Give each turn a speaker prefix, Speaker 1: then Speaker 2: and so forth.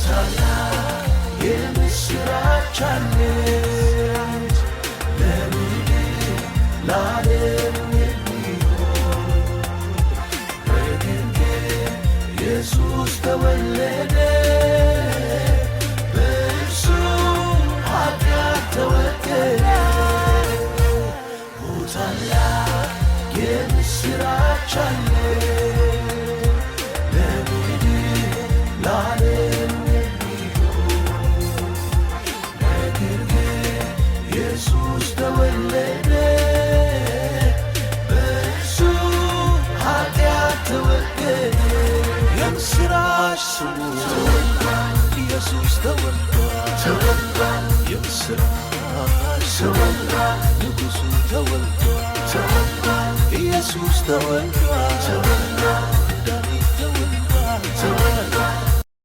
Speaker 1: ታላቅ የምስራች አለች ለምድር ለዓለም የሚሆን በድንግል ኢየሱስ ተወለደ በእርሱ ኃጢአት ተወገደ ታላቅ የምስራች አለች ለምድር ለዓለም የሚሆን በድንግል ኢየሱስ ተወለደ በእርሱ ኃጢአት ተወገደ የምስራች ስሙ ኢየሱስ ተወልዷል የምስራች ተወልዷል ንጉሡ ተወልዷል ኢየሱስ ተወልዷል